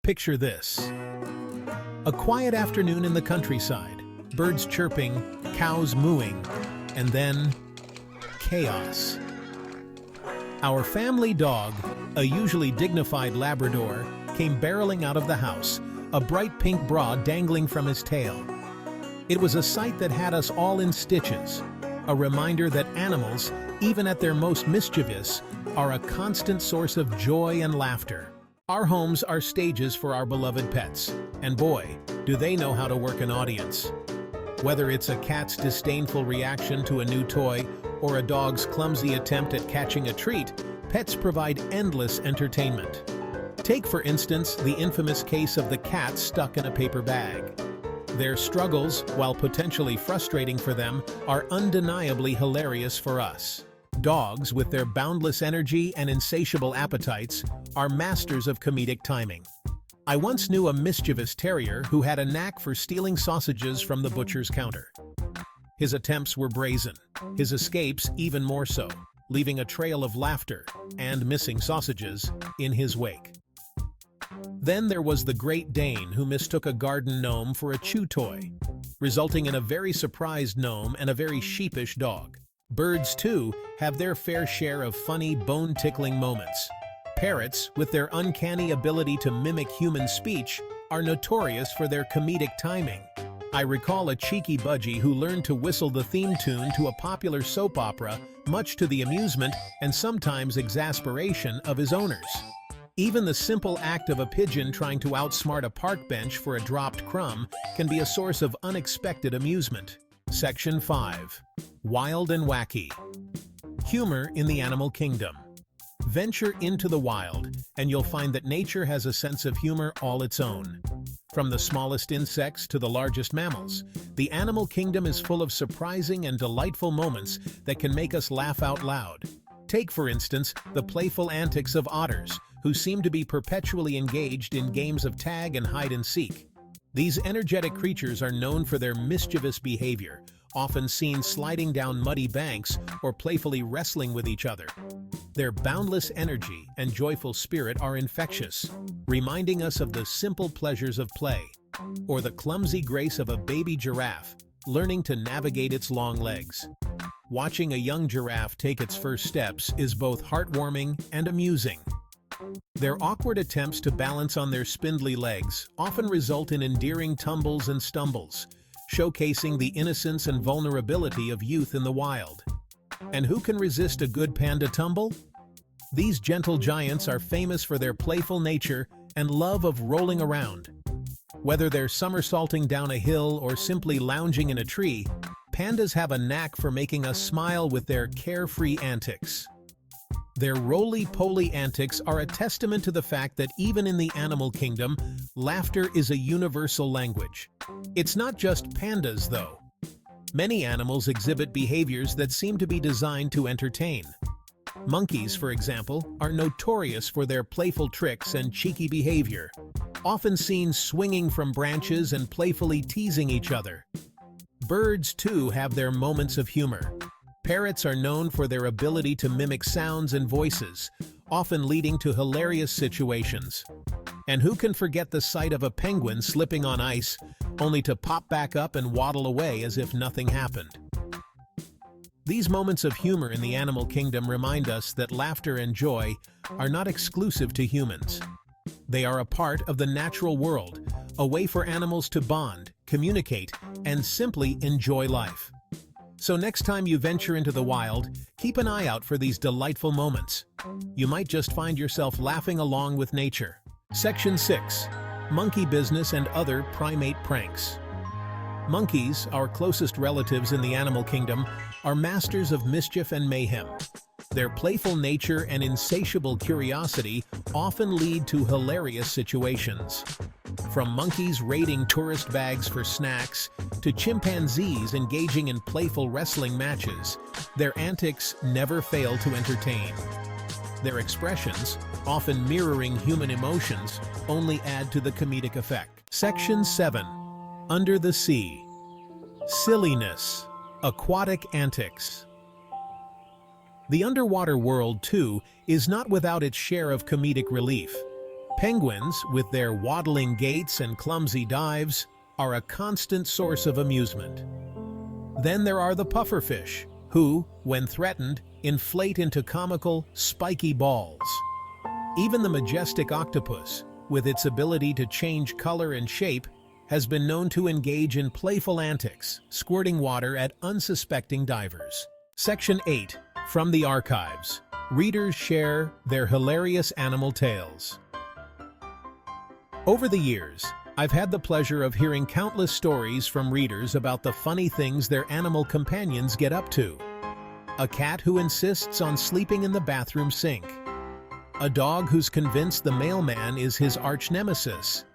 Picture this. A quiet afternoon in the countryside, birds chirping, cows mooing, and then chaos. Our family dog, a usually dignified Labrador, came barreling out of the house, a bright pink bra dangling from his tail. It was a sight that had us all in stitches, a reminder that animals, even at their most mischievous, are a constant source of joy and laughter. Our homes are stages for our beloved pets, and boy, do they know how to work an audience. Whether it's a cat's disdainful reaction to a new toy or a dog's clumsy attempt at catching a treat, pets provide endless entertainment. Take, for instance, the infamous case of the cat stuck in a paper bag. Their struggles, while potentially frustrating for them, are undeniably hilarious for us. Dogs, with their boundless energy and insatiable appetites, are masters of comedic timing. I once knew a mischievous terrier who had a knack for stealing sausages from the butcher's counter. His attempts were brazen, his escapes even more so, leaving a trail of laughter and missing sausages in his wake. Then there was the Great Dane who mistook a garden gnome for a chew toy, resulting in a very surprised gnome and a very sheepish dog. Birds, too, have their fair share of funny, bone-tickling moments. Parrots, with their uncanny ability to mimic human speech, are notorious for their comedic timing. I recall a cheeky budgie who learned to whistle the theme tune to a popular soap opera, much to the amusement and sometimes exasperation of his owners. Even the simple act of a pigeon trying to outsmart a park bench for a dropped crumb can be a source of unexpected amusement. Section 5. Wild and wacky. Humor in the animal kingdom. Venture into the wild, and you'll find that nature has a sense of humor all its own. From the smallest insects to the largest mammals, the animal kingdom is full of surprising and delightful moments that can make us laugh out loud. Take, for instance, the playful antics of otters, who seem to be perpetually engaged in games of tag and hide-and-seek. These energetic creatures are known for their mischievous behavior, often seen sliding down muddy banks or playfully wrestling with each other. Their boundless energy and joyful spirit are infectious, reminding us of the simple pleasures of play, or the clumsy grace of a baby giraffe, learning to navigate its long legs. Watching a young giraffe take its first steps is both heartwarming and amusing. Their awkward attempts to balance on their spindly legs often result in endearing tumbles and stumbles, showcasing the innocence and vulnerability of youth in the wild. And who can resist a good panda tumble? These gentle giants are famous for their playful nature and love of rolling around. Whether they're somersaulting down a hill or simply lounging in a tree, pandas have a knack for making us smile with their carefree antics. Their roly-poly antics are a testament to the fact that even in the animal kingdom, laughter is a universal language. It's not just pandas, though. Many animals exhibit behaviors that seem to be designed to entertain. Monkeys, for example, are notorious for their playful tricks and cheeky behavior, often seen swinging from branches and playfully teasing each other. Birds, too, have their moments of humor. Parrots are known for their ability to mimic sounds and voices, often leading to hilarious situations. And who can forget the sight of a penguin slipping on ice, only to pop back up and waddle away as if nothing happened? These moments of humor in the animal kingdom remind us that laughter and joy are not exclusive to humans. They are a part of the natural world, a way for animals to bond, communicate, and simply enjoy life. So next time you venture into the wild, keep an eye out for these delightful moments. You might just find yourself laughing along with nature. Section 6. Monkey business and other primate pranks. Monkeys, our closest relatives in the animal kingdom, are masters of mischief and mayhem. Their playful nature and insatiable curiosity often lead to hilarious situations. From monkeys raiding tourist bags for snacks to chimpanzees engaging in playful wrestling matches, their antics never fail to entertain. Their expressions, often mirroring human emotions, only add to the comedic effect. Section 7. Under the sea. Silliness. Aquatic antics. The underwater world, too, is not without its share of comedic relief. Penguins, with their waddling gaits and clumsy dives, are a constant source of amusement. Then there are the pufferfish, who, when threatened, inflate into comical, spiky balls. Even the majestic octopus, with its ability to change color and shape, has been known to engage in playful antics, squirting water at unsuspecting divers. Section 8. From the Archives. Readers share their hilarious animal tales. Over the years, I've had the pleasure of hearing countless stories from readers about the funny things their animal companions get up to. A cat who insists on sleeping in the bathroom sink. A dog who's convinced the mailman is his arch-nemesis.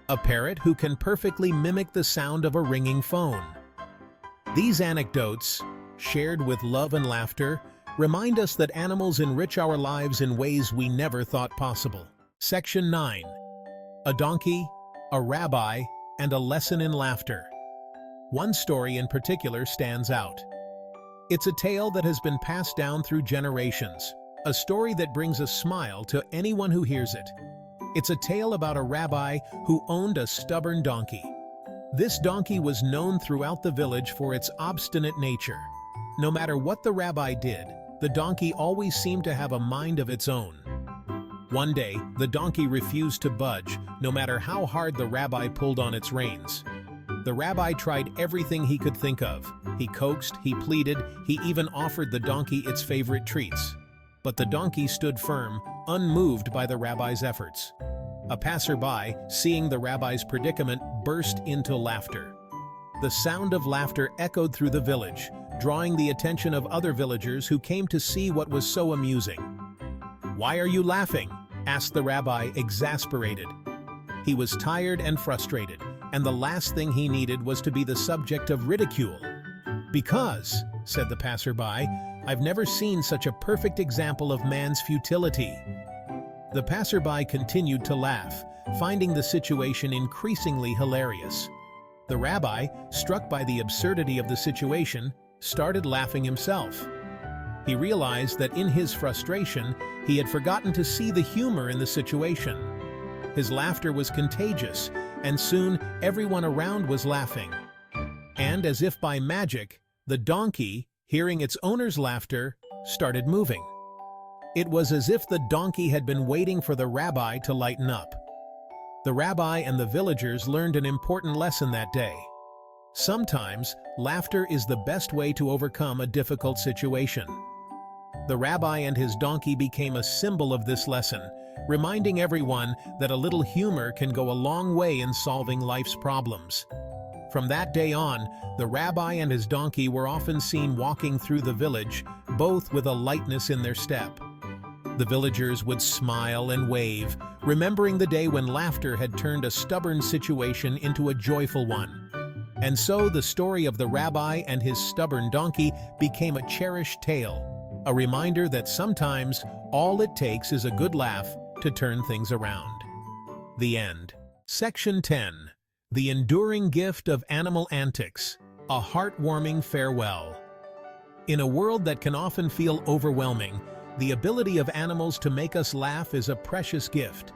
A parrot who can perfectly mimic the sound of a ringing phone. These anecdotes, shared with love and laughter, remind us that animals enrich our lives in ways we never thought possible. Section 9. A donkey, a rabbi, and a lesson in laughter. One story in particular stands out. It's a tale that has been passed down through generations, a story that brings a smile to anyone who hears it. It's a tale about a rabbi who owned a stubborn donkey. This donkey was known throughout the village for its obstinate nature. No matter what the rabbi did, the donkey always seemed to have a mind of its own. One day, the donkey refused to budge, no matter how hard the rabbi pulled on its reins. The rabbi tried everything he could think of. He coaxed, he pleaded, he even offered the donkey its favorite treats. But the donkey stood firm, unmoved by the rabbi's efforts. A passerby, seeing the rabbi's predicament, burst into laughter. The sound of laughter echoed through the village, drawing the attention of other villagers who came to see what was so amusing. "Why are you laughing?" asked the rabbi, exasperated. He was tired and frustrated, and the last thing he needed was to be the subject of ridicule. "Because," said the passerby, "I've never seen such a perfect example of man's futility." The passerby continued to laugh, finding the situation increasingly hilarious. The rabbi, struck by the absurdity of the situation, started laughing himself. He realized that in his frustration, he had forgotten to see the humor in the situation. His laughter was contagious, and soon everyone around was laughing. And as if by magic, the donkey, hearing its owner's laughter, started moving. It was as if the donkey had been waiting for the rabbi to lighten up. The rabbi and the villagers learned an important lesson that day. Sometimes, laughter is the best way to overcome a difficult situation. The rabbi and his donkey became a symbol of this lesson, reminding everyone that a little humor can go a long way in solving life's problems. From that day on, the rabbi and his donkey were often seen walking through the village, both with a lightness in their step. The villagers would smile and wave, remembering the day when laughter had turned a stubborn situation into a joyful one. And so the story of the rabbi and his stubborn donkey became a cherished tale, a reminder that sometimes all it takes is a good laugh to turn things around. The end. Section 10. The Enduring Gift of Animal Antics, a Heartwarming Farewell. In a world that can often feel overwhelming, the ability of animals to make us laugh is a precious gift.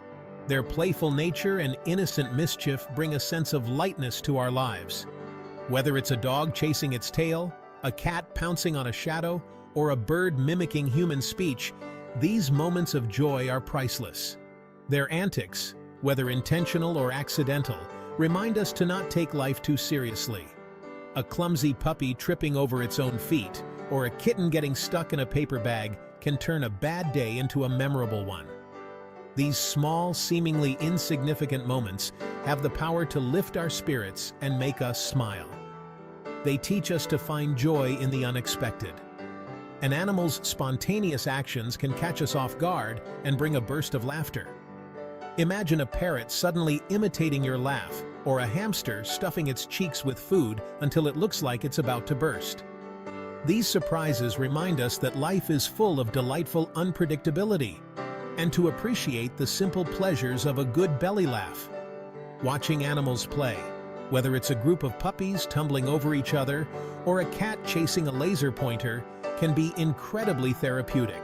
Their playful nature and innocent mischief bring a sense of lightness to our lives. Whether it's a dog chasing its tail, a cat pouncing on a shadow, or a bird mimicking human speech, these moments of joy are priceless. Their antics, whether intentional or accidental, remind us to not take life too seriously. A clumsy puppy tripping over its own feet, or a kitten getting stuck in a paper bag can turn a bad day into a memorable one. These small, seemingly insignificant moments have the power to lift our spirits and make us smile. They teach us to find joy in the unexpected. An animal's spontaneous actions can catch us off guard and bring a burst of laughter. Imagine a parrot suddenly imitating your laugh, or a hamster stuffing its cheeks with food until it looks like it's about to burst. These surprises remind us that life is full of delightful unpredictability, and to appreciate the simple pleasures of a good belly laugh. Watching animals play, whether it's a group of puppies tumbling over each other or a cat chasing a laser pointer, can be incredibly therapeutic.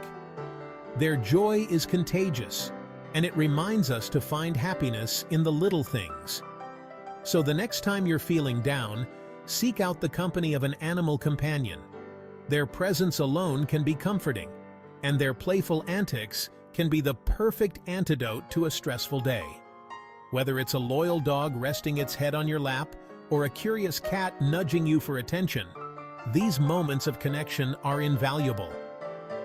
Their joy is contagious, and it reminds us to find happiness in the little things. So the next time you're feeling down, seek out the company of an animal companion. Their presence alone can be comforting, and their playful antics can be the perfect antidote to a stressful day. Whether it's a loyal dog resting its head on your lap or a curious cat nudging you for attention, these moments of connection are invaluable.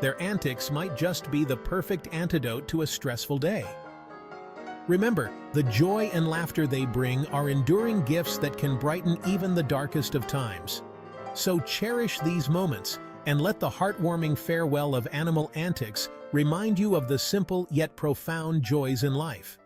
Their antics might just be the perfect antidote to a stressful day. Remember, the joy and laughter they bring are enduring gifts that can brighten even the darkest of times. So cherish these moments and let the heartwarming farewell of animal antics remind you of the simple yet profound joys in life.